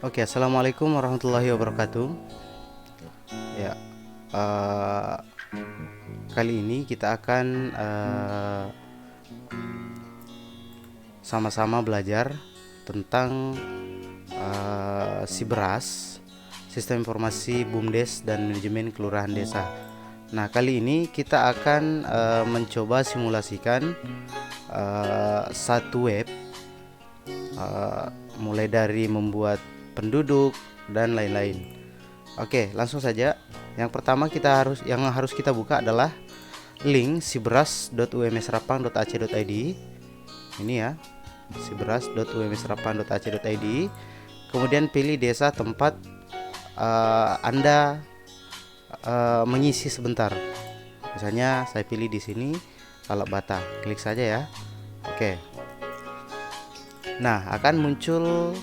Oke, assalamualaikum warahmatullahi wabarakatuh. Ya, eh, kali ini kita akan sama-sama belajar tentang SIBRAS, Sistem Informasi BUMDes dan Manajemen Kelurahan Desa. Nah, kali ini kita akan mencoba simulasikan satu web, mulai dari membuat penduduk dan lain-lain. Oke, langsung saja. Yang pertama yang harus kita buka adalah link sibras.umsrapang.ac.id. Ini ya, sibras.umsrapang.ac.id. Kemudian pilih desa tempat Anda mengisi sebentar. Misalnya saya pilih di sini Lalabata. Klik saja ya. Oke. Nah, akan muncul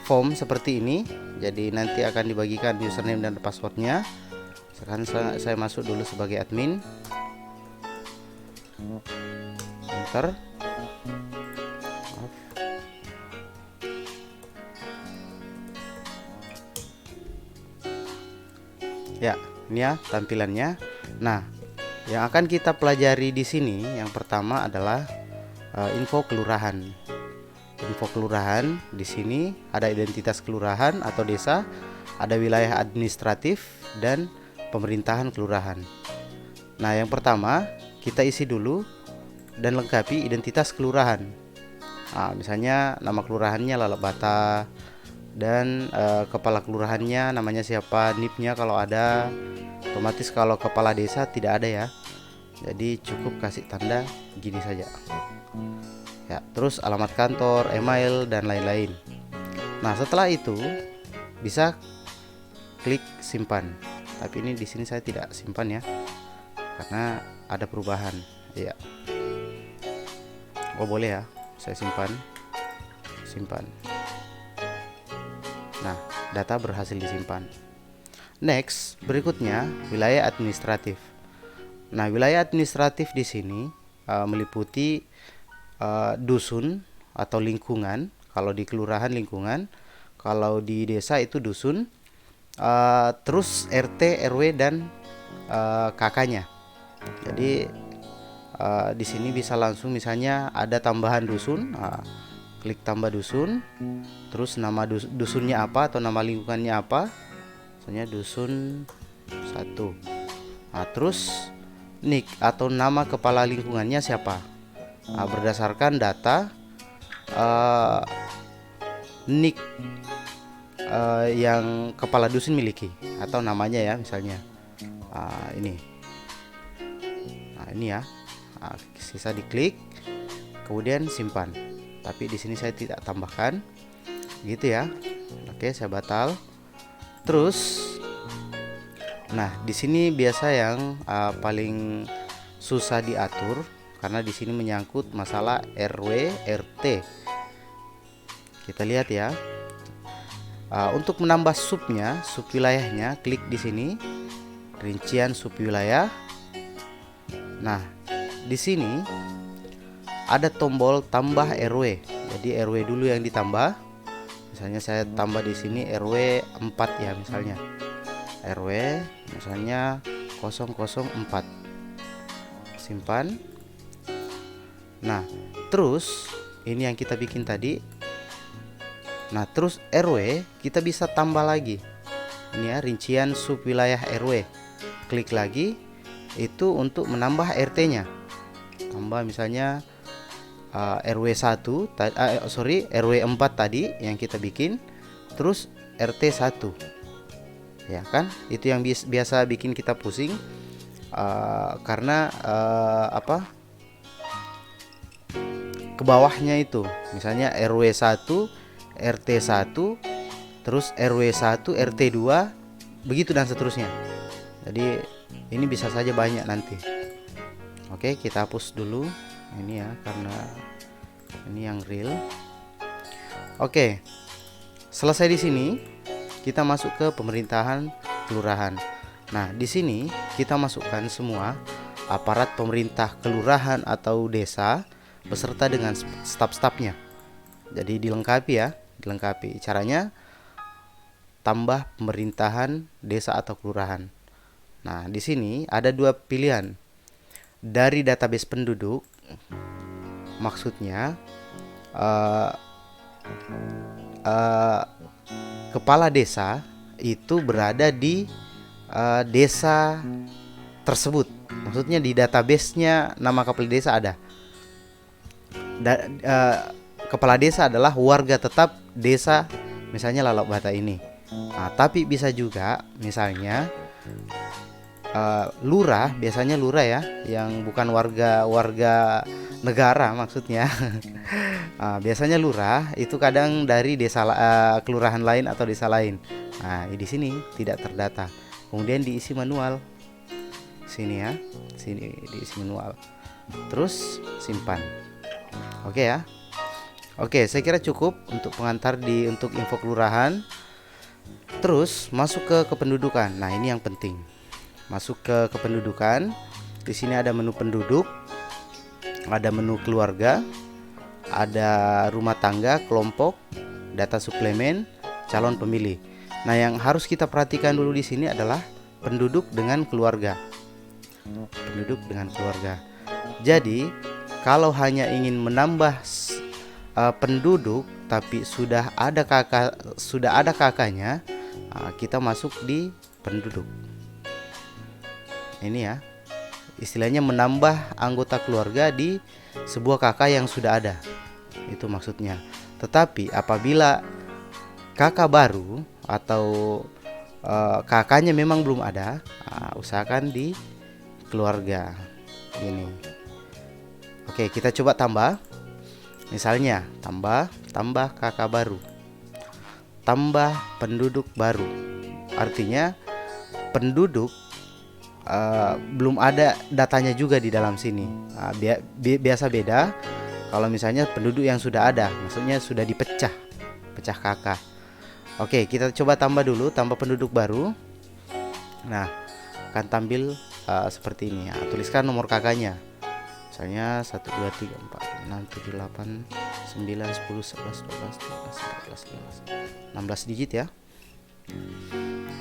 form seperti ini. Jadi nanti akan dibagikan username dan passwordnya. Sekarang saya masuk dulu sebagai admin. Enter. Ya, ini ya tampilannya. Nah, yang akan kita pelajari di sini yang pertama adalah info kelurahan. Info kelurahan di sini ada identitas kelurahan atau desa, ada wilayah administratif dan pemerintahan kelurahan. Nah, yang pertama kita isi dulu dan lengkapi identitas kelurahan. Nah, misalnya nama kelurahannya Lalabata dan kepala kelurahannya namanya siapa, NIP-nya kalau ada. Otomatis kalau kepala desa tidak ada ya. Jadi cukup kasih tanda gini saja. Ya, terus alamat kantor, email dan lain-lain. Nah, setelah itu bisa klik simpan. Tapi ini di sini saya tidak simpan ya, karena ada perubahan. Ya. Oh, boleh ya. Saya simpan. Simpan. Nah, data berhasil disimpan. Next, berikutnya wilayah administratif. Nah, wilayah administratif di sini meliputi dusun atau lingkungan. Kalau di kelurahan lingkungan, kalau di desa itu dusun, terus RT, RW dan kakaknya. Jadi di sini bisa langsung misalnya ada tambahan dusun, klik tambah dusun, terus nama dusunnya apa atau nama lingkungannya apa, misalnya dusun 1. Nah, terus nik atau nama kepala lingkungannya siapa. Nah, berdasarkan data nik yang kepala dusun miliki atau namanya ya, misalnya ini. Nah, ini ya. Nah, sisa diklik, kemudian simpan. Tapi di sini saya tidak tambahkan, gitu ya. Oke, saya batal. Terus, nah di sini biasa yang paling susah diatur karena di sini menyangkut masalah RW, RT. Kita lihat ya. Untuk menambah subnya, sub wilayahnya, klik di sini, rincian sub wilayah. Nah, di sini ada tombol tambah RW. Jadi RW dulu yang ditambah. Misalnya saya tambah di sini RW 4 ya, misalnya. RW misalnya 004. Simpan. Nah, terus ini yang kita bikin tadi. Nah, terus RW kita bisa tambah lagi. Ini ya, rincian sub wilayah RW. Klik lagi, itu untuk menambah RT-nya. Tambah misalnya RW 1 RW 4 tadi yang kita bikin, terus RT 1. Ya kan? Itu yang biasa bikin kita pusing karena ke bawahnya itu. Misalnya RW 1, RT 1, terus RW 1, RT 2, begitu dan seterusnya. Jadi ini bisa saja banyak nanti. Oke, kita hapus dulu ini ya, karena ini yang real. Oke, selesai di sini kita masuk ke pemerintahan kelurahan. Nah, di sini kita masukkan semua aparat pemerintah kelurahan atau desa beserta dengan staf-stafnya. Jadi dilengkapi ya. dilengkapi. Caranya tambah pemerintahan desa atau kelurahan. Nah, di sini ada dua pilihan. Dari database penduduk, maksudnya kepala desa itu berada di desa tersebut. Maksudnya di database-nya nama kepala desa ada. Kepala desa adalah warga tetap desa, misalnya Lalok Bata ini. Nah, tapi bisa juga misalnya lurah, biasanya lurah ya, yang bukan warga negara maksudnya. Biasanya lurah itu kadang dari desa kelurahan lain atau desa lain. Nah, di sini tidak terdata. Kemudian diisi manual. Sini ya. Sini diisi manual. Terus simpan. Oke ya. Oke, saya kira cukup untuk pengantar untuk info kelurahan. Terus masuk ke kependudukan. Nah, ini yang penting. Masuk ke kependudukan. Di sini ada menu penduduk, ada menu keluarga, ada rumah tangga, kelompok, data suplemen, calon pemilih. Nah, yang harus kita perhatikan dulu di sini adalah penduduk dengan keluarga. Penduduk dengan keluarga. Jadi, kalau hanya ingin menambah penduduk tapi sudah ada kakaknya, kita masuk di penduduk. Ini ya, istilahnya menambah anggota keluarga di sebuah kakak yang sudah ada. Itu maksudnya. Tetapi apabila kakak baru atau kakaknya memang belum ada, usahakan di keluarga ini. Oke, kita coba tambah. Misalnya tambah kakak baru, tambah penduduk baru. Artinya penduduk belum ada datanya juga di dalam sini. Biasa beda kalau misalnya penduduk yang sudah ada, maksudnya sudah pecah kakak. Oke, kita coba tambah dulu, tambah penduduk baru. Nah, akan tampil seperti ini ya. Tuliskan nomor kakaknya. Misalnya 1, 2, 3, 4, 6, 7, 8, 9, 10, 11, 12, 13, 14, 15, 16 digit ya.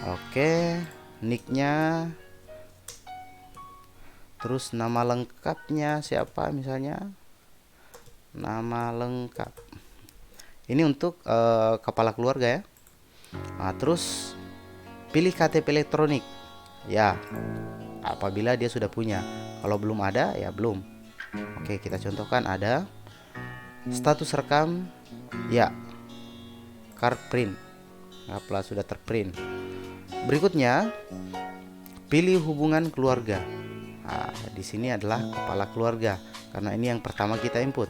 Oke, nicknya. Terus nama lengkapnya siapa misalnya. Nama lengkap. Ini untuk kepala keluarga ya. Nah, terus pilih KTP elektronik. Ya, apabila dia sudah punya. Kalau belum ada ya belum. Oke, kita contohkan ada status rekam, ya, card print, apalah sudah terprint. Berikutnya, pilih hubungan keluarga. Nah, di sini adalah kepala keluarga karena ini yang pertama kita input.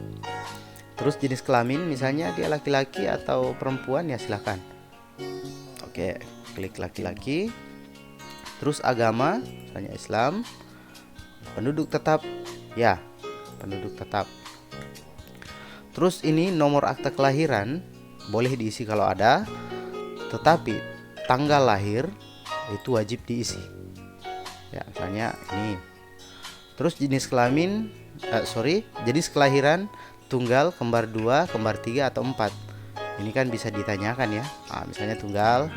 Terus jenis kelamin, misalnya dia laki-laki atau perempuan ya silahkan. Oke, klik laki-laki. Terus agama, misalnya Islam. Penduduk tetap, ya, penduduk tetap. Terus ini nomor akta kelahiran boleh diisi kalau ada, tetapi tanggal lahir itu wajib diisi. Ya, misalnya ini. Terus jenis kelamin, jenis kelahiran tunggal, kembar 2, kembar 3 atau 4. Ini kan bisa ditanyakan ya. Misalnya tunggal.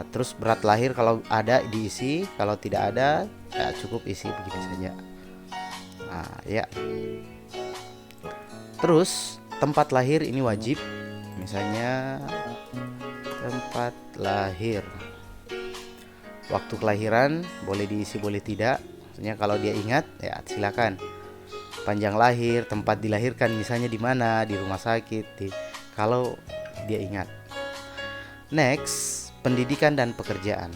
Terus berat lahir kalau ada diisi, kalau tidak ada ya cukup isi begini saja. Ya. Terus tempat lahir ini wajib. Misalnya tempat lahir. Waktu kelahiran boleh diisi boleh tidak. Maksudnya kalau dia ingat ya silakan. Panjang lahir, tempat dilahirkan misalnya di mana, di rumah sakit, kalau dia ingat. Next, pendidikan dan pekerjaan.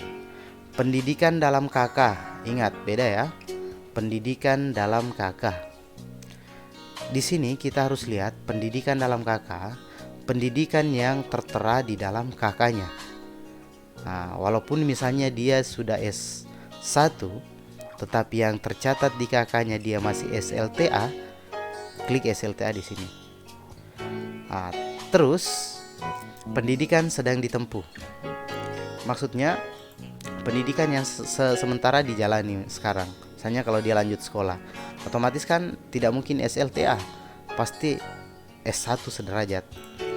Pendidikan dalam KK, ingat beda ya. Pendidikan dalam KK. Di sini kita harus lihat pendidikan dalam KK, pendidikan yang tertera di dalam KK-nya. Walaupun misalnya dia sudah S1, tetapi yang tercatat di KK-nya dia masih SLTA, klik SLTA di sini. Terus pendidikan sedang ditempuh. Maksudnya pendidikan yang sementara dijalani sekarang. Misalnya kalau dia lanjut sekolah, otomatis kan tidak mungkin SLTA, pasti S1 sederajat.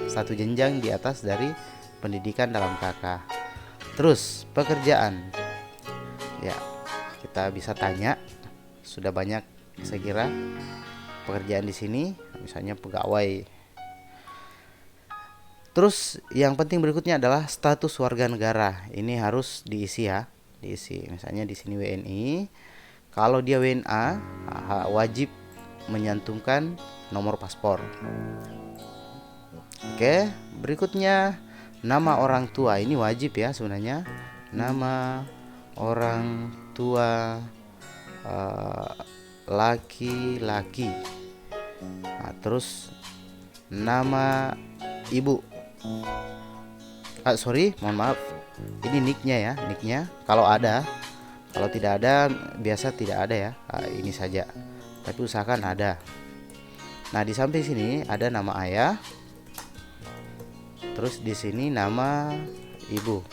satu jenjang di atas dari pendidikan dalam KK. Terus pekerjaan, ya kita bisa tanya, sudah banyak saya kira pekerjaan di sini, misalnya pegawai. Terus yang penting berikutnya adalah status warga negara. Ini harus diisi ya, diisi. Misalnya di sini WNI. Kalau dia WNA, wajib menyantumkan nomor paspor. Oke, berikutnya nama orang tua. Ini wajib ya sebenarnya. Nama orang tua laki-laki. Nah, terus nama ibu. Mohon maaf. Ini nicknya ya, nicknya. Kalau ada, kalau tidak ada biasa tidak ada ya. Ini saja. Tapi usahakan ada. Nah, di samping sini ada nama ayah. Terus di sini nama ibu.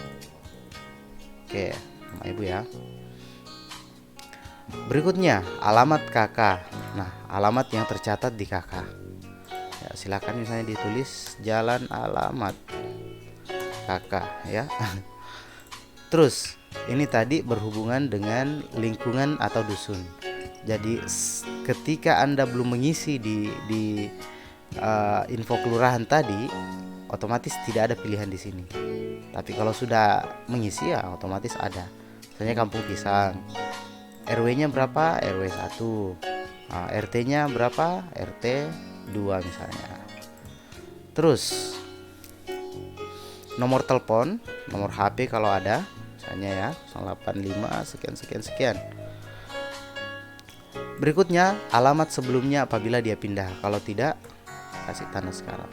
Oke, nama ibu ya. Berikutnya alamat KK. Nah, alamat yang tercatat di KK. Ya, silakan misalnya ditulis jalan alamat KK ya. Terus ini tadi berhubungan dengan lingkungan atau dusun. Jadi ketika Anda belum mengisi di info kelurahan tadi, otomatis tidak ada pilihan di sini. Tapi kalau sudah mengisi ya otomatis ada. Misalnya Kampung Pisang, RW-nya berapa? RW 1. RT-nya berapa? RT 2 misalnya. Terus nomor telepon, nomor HP kalau ada, misalnya ya 085 sekian. Berikutnya alamat sebelumnya apabila dia pindah. Kalau tidak, kasih tanda sekarang.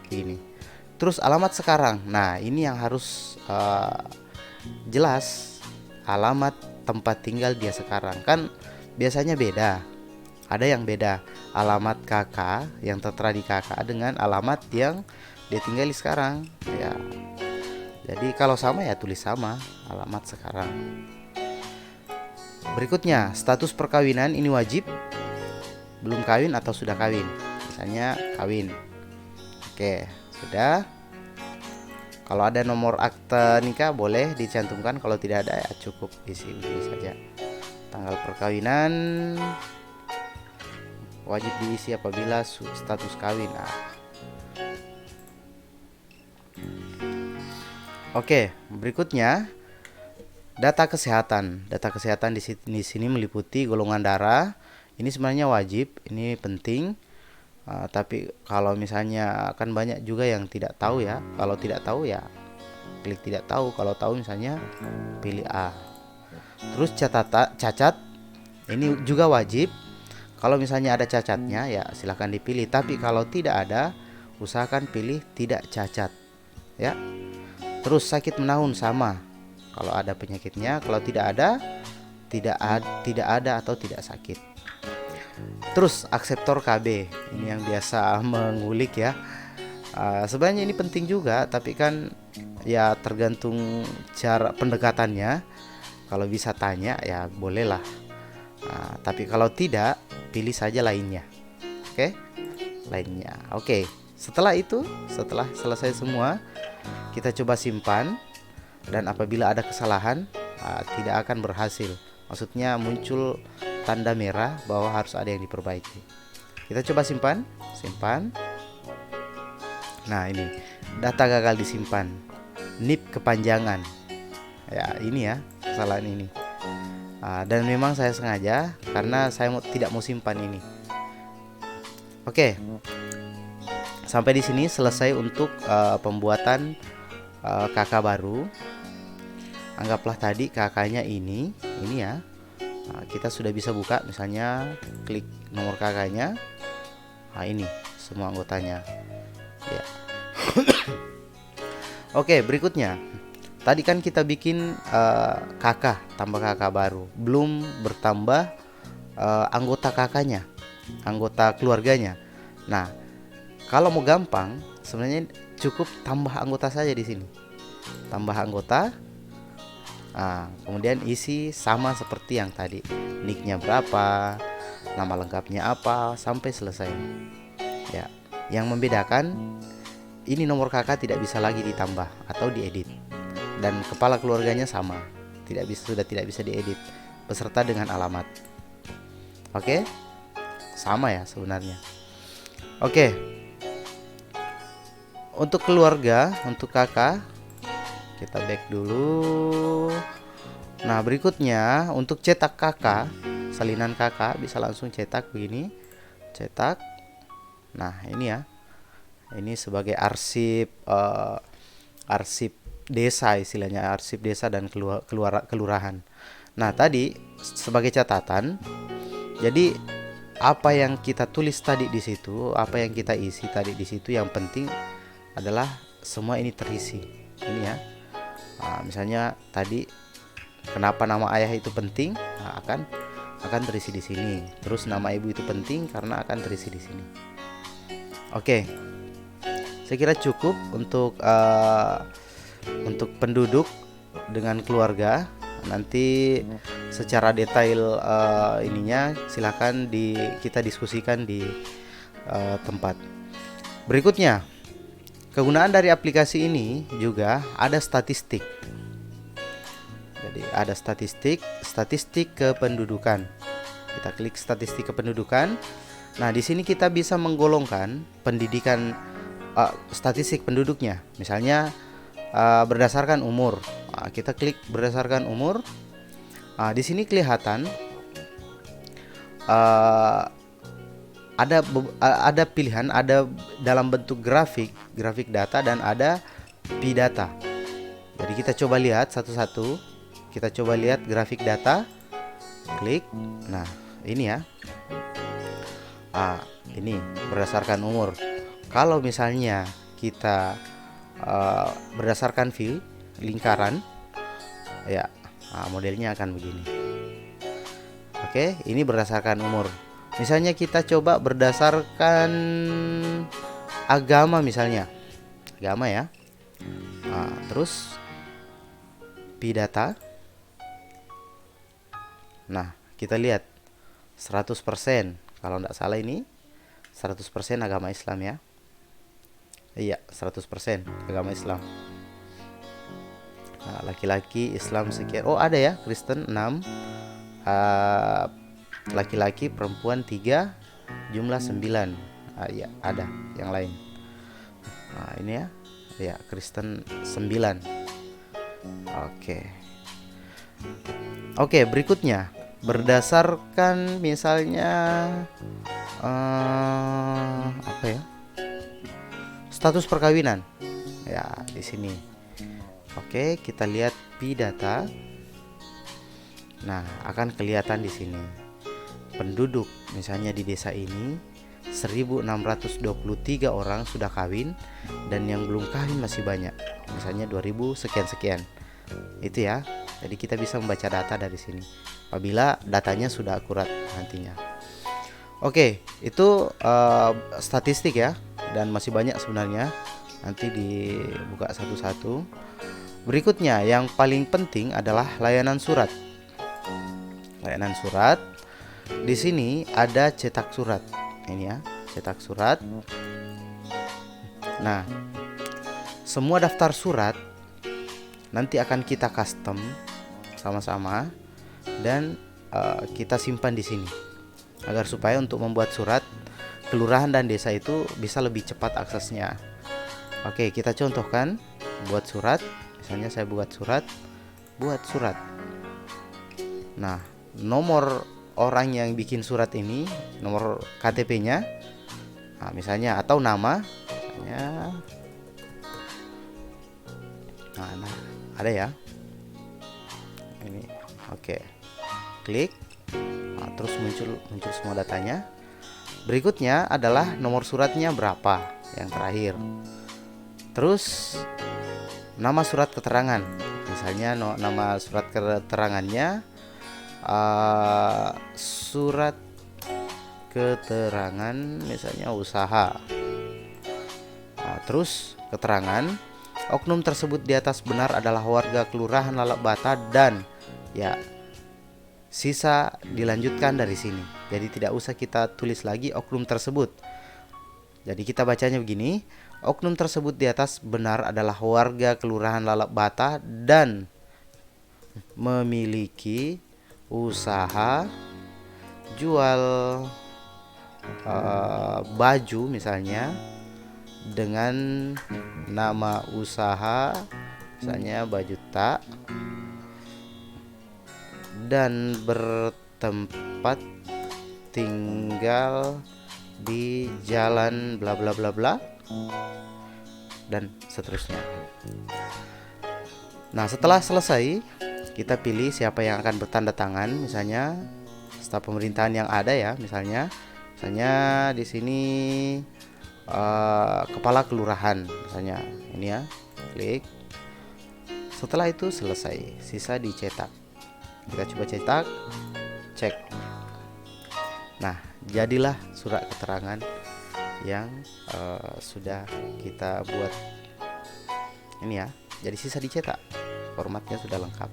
Ini. Terus alamat sekarang. Nah, ini yang harus jelas alamat tempat tinggal dia sekarang. Kan biasanya beda. Ada yang beda alamat KK yang tertera di KK dengan alamat yang dia tinggali sekarang ya. Jadi kalau sama ya tulis sama alamat sekarang. Berikutnya status perkawinan, ini wajib belum kawin atau sudah kawin. Misalnya kawin. Oke, sudah. Kalau ada nomor akte nikah boleh dicantumkan, kalau tidak ada ya cukup isi saja. Tanggal perkawinan wajib diisi apabila status kawin. Oke, berikutnya data kesehatan. Data kesehatan di sini meliputi golongan darah. Ini sebenarnya wajib, ini penting. Tapi kalau misalnya kan banyak juga yang tidak tahu ya. Kalau tidak tahu ya klik tidak tahu. Kalau tahu misalnya pilih A. Terus cacat, ini juga wajib. Kalau misalnya ada cacatnya ya silahkan dipilih. Tapi kalau tidak ada, usahakan pilih tidak cacat ya. Terus sakit menahun sama. Kalau ada penyakitnya, kalau tidak ada, tidak ada atau tidak sakit. Terus akseptor KB, ini yang biasa mengulik ya. Sebenarnya ini penting juga, tapi kan ya tergantung cara pendekatannya. Kalau bisa tanya ya bolehlah. Tapi kalau tidak, pilih saja lainnya. Oke, lainnya. Oke. Setelah itu, setelah selesai semua, kita coba simpan. Dan apabila ada kesalahan, tidak akan berhasil. Maksudnya muncul tanda merah bahwa harus ada yang diperbaiki. Kita coba simpan. Nah, ini data gagal disimpan, NIP kepanjangan. Ya, ini ya kesalahan ini. Dan memang saya sengaja karena saya tidak mau simpan ini. Oke. Sampai di sini selesai untuk pembuatan KK baru. Anggaplah tadi KK-nya ini ya. Kita sudah bisa buka, misalnya klik nomor KK-nya. Ini semua anggotanya. Ya. Oke, berikutnya. Tadi kan kita bikin KK, tambah KK baru. Belum bertambah anggota KK-nya, anggota keluarganya. Nah, kalau mau gampang, sebenarnya cukup tambah anggota saja di sini. Tambah anggota. Kemudian isi sama seperti yang tadi. Nicknya berapa, nama lengkapnya apa, sampai selesai. Ya, yang membedakan ini nomor kakak tidak bisa lagi ditambah atau diedit, dan kepala keluarganya sama, sudah tidak bisa diedit beserta dengan alamat. Oke, sama ya sebenarnya. Oke, untuk keluarga, untuk kakak kita back dulu. Nah, berikutnya untuk cetak kakak, salinan kakak bisa langsung cetak begini, cetak. Nah, ini ya, ini sebagai arsip arsip desa, istilahnya arsip desa dan kelurahan. Nah, tadi sebagai catatan, jadi apa yang kita tulis tadi di situ, apa yang kita isi tadi di situ, yang penting adalah semua ini terisi. Ini ya. Nah, misalnya tadi kenapa nama ayah itu penting? Nah, akan terisi di sini. Terus nama ibu itu penting karena akan terisi di sini. Oke. Saya kira cukup untuk penduduk dengan keluarga. Nanti secara detail ininya silakan kita diskusikan di tempat. Berikutnya, kegunaan dari aplikasi ini juga ada statistik. Jadi ada statistik kependudukan. Kita klik statistik kependudukan. Nah, di sini kita bisa menggolongkan pendidikan, statistik penduduknya. Misalnya berdasarkan umur. Nah, kita klik berdasarkan umur. Nah, di sini kelihatan ada pilihan, ada dalam bentuk grafik data, dan ada pi data. Jadi kita coba lihat satu-satu. Kita coba lihat grafik data. Klik. Nah, ini ya. Ini berdasarkan umur. Kalau misalnya kita berdasarkan fill, lingkaran, ya, modelnya akan begini. Oke, ini berdasarkan umur. Misalnya kita coba berdasarkan agama, misalnya agama ya. Terus pi data. Nah, kita lihat 100%, kalau tidak salah ini 100% agama Islam ya. Iya, 100% agama Islam. Nah, laki-laki Islam sekian. Oh, ada ya, Kristen 6, laki-laki, perempuan 3, jumlah 9. Ya, ada yang lain. Nah, ini ya. Ya, Kristen 9. Oke, berikutnya berdasarkan misalnya apa ya? Status perkawinan. Ya, di sini. Oke, kita lihat pi data. Nah, akan kelihatan di sini. Penduduk misalnya di desa ini 1623 orang sudah kawin, dan yang belum kawin masih banyak. Misalnya 2000 sekian-sekian. Itu ya. Jadi kita bisa membaca data dari sini apabila datanya sudah akurat nantinya. Oke, itu statistik ya, dan masih banyak sebenarnya. Nanti dibuka satu-satu. Berikutnya yang paling penting adalah layanan surat. Layanan surat. Di sini ada cetak surat. Ini ya, cetak surat. Nah, semua daftar surat nanti akan kita custom sama-sama, dan kita simpan di sini agar supaya untuk membuat surat kelurahan dan desa itu bisa lebih cepat aksesnya. Oke, kita contohkan buat surat. Misalnya saya buat surat. Nah, nomor orang yang bikin surat ini, nomor KTP-nya, misalnya, atau nama, misalnya, nah, ada ya. Ini, oke. Klik. Nah, terus muncul semua datanya. Berikutnya adalah nomor suratnya berapa, yang terakhir. Terus nama surat keterangan. Misalnya nama surat keterangannya surat keterangan misalnya usaha. Nah, terus keterangan oknum tersebut di atas benar adalah warga kelurahan Lalak Bata, dan ya, sisa dilanjutkan dari sini. Jadi tidak usah kita tulis lagi oknum tersebut. Jadi kita bacanya begini. oknum tersebut di atas benar adalah warga Kelurahan Lalap Bata dan memiliki usaha jual baju misalnya dengan nama usaha misalnya baju tak dan bertempat tinggal di jalan bla bla bla bla dan seterusnya. Nah, setelah selesai kita pilih siapa yang akan bertanda tangan, misalnya staf pemerintahan yang ada ya, misalnya di sini kepala kelurahan misalnya ini ya, klik. Setelah itu selesai, sisa dicetak. Kita coba cetak, cek. Nah, jadilah surat keterangan yang sudah kita buat ini ya. Jadi sisa dicetak, formatnya sudah lengkap.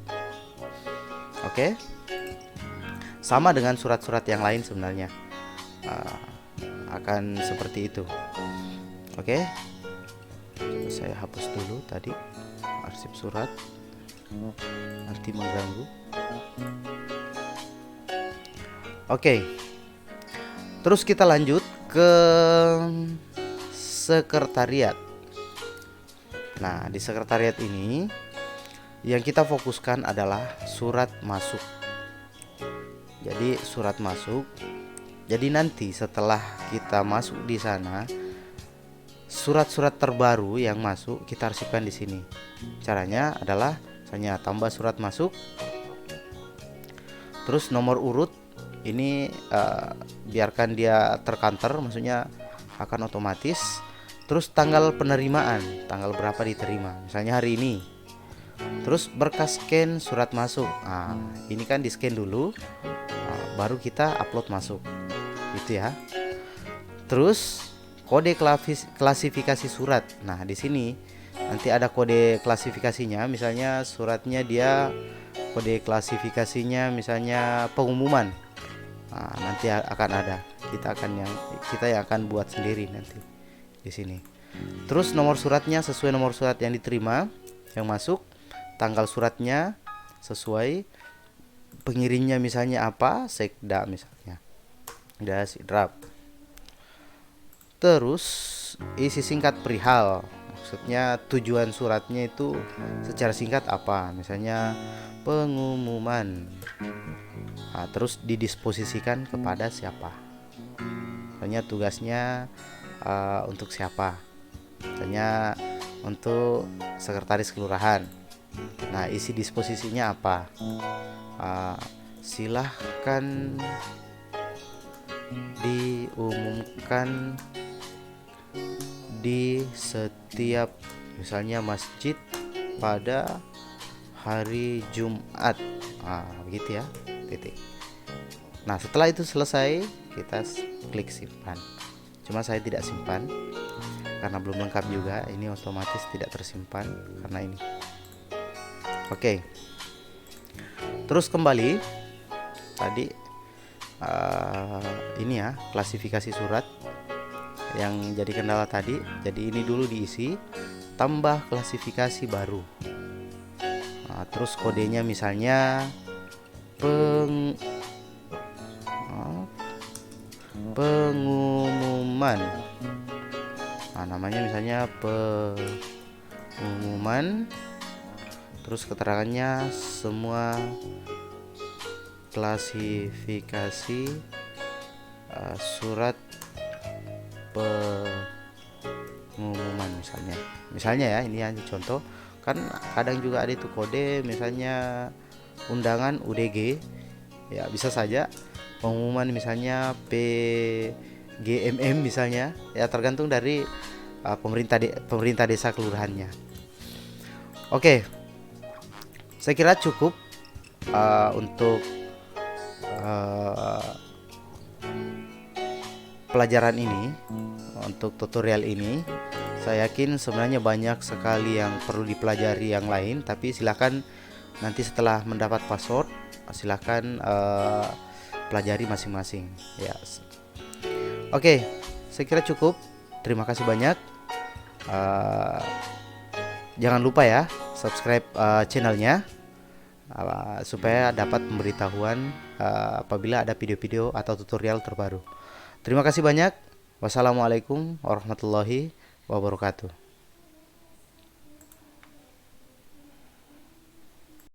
Oke, sama dengan surat-surat yang lain sebenarnya akan seperti itu. Oke, saya hapus dulu tadi arsip surat, nanti mengganggu. Oke, terus kita lanjut ke sekretariat. Nah, di sekretariat ini yang kita fokuskan adalah surat masuk. Jadi surat masuk. Jadi nanti setelah kita masuk di sana, surat-surat terbaru yang masuk kita arsipkan di sini. Caranya adalah misalnya tambah surat masuk, terus nomor urut ini biarkan dia terkanter, maksudnya akan otomatis. Terus tanggal penerimaan, tanggal berapa diterima, misalnya hari ini. Terus berkas scan surat masuk. Nah, ini kan di scan dulu, baru kita upload masuk, gitu ya. Terus kode klasifikasi surat. Nah, di sini nanti ada kode klasifikasinya. Misalnya suratnya dia kode klasifikasinya misalnya pengumuman. Nah, nanti akan ada. Kita yang akan buat sendiri nanti di sini. Terus nomor suratnya sesuai nomor surat yang diterima, yang masuk. Tanggal suratnya sesuai, pengirimnya misalnya apa, sekda misalnya, Sidrap. Terus isi singkat perihal, maksudnya tujuan suratnya itu secara singkat apa, misalnya pengumuman. Nah, terus didisposisikan kepada siapa, misalnya tugasnya untuk siapa, misalnya untuk sekretaris kelurahan. Nah, isi disposisinya apa? Silahkan diumumkan di setiap misalnya masjid pada hari Jumat. Begitu ya, titik. Nah, setelah itu selesai, kita klik simpan. Cuma saya tidak simpan karena belum lengkap juga. Ini otomatis tidak tersimpan karena ini. Oke. Terus kembali tadi ini ya, klasifikasi surat yang jadi kendala tadi. Jadi ini dulu diisi, tambah klasifikasi baru. Nah, terus kodenya misalnya pengumuman. Nah, namanya misalnya pengumuman. Terus keterangannya semua klasifikasi surat pengumuman misalnya ya, ini hanya contoh. Kan kadang juga ada itu kode misalnya undangan UDG ya, bisa saja pengumuman misalnya PGMM misalnya ya, tergantung dari pemerintah desa kelurahannya. Oke, saya kira cukup untuk pelajaran ini, untuk tutorial ini. Saya yakin sebenarnya banyak sekali yang perlu dipelajari yang lain, tapi silakan nanti setelah mendapat password silakan pelajari masing-masing ya. Oke, saya kira cukup. Terima kasih banyak. uh, jangan lupa ya subscribe channelnya, supaya dapat pemberitahuan apabila ada video-video atau tutorial terbaru. Terima kasih banyak. Wassalamualaikum warahmatullahi wabarakatuh.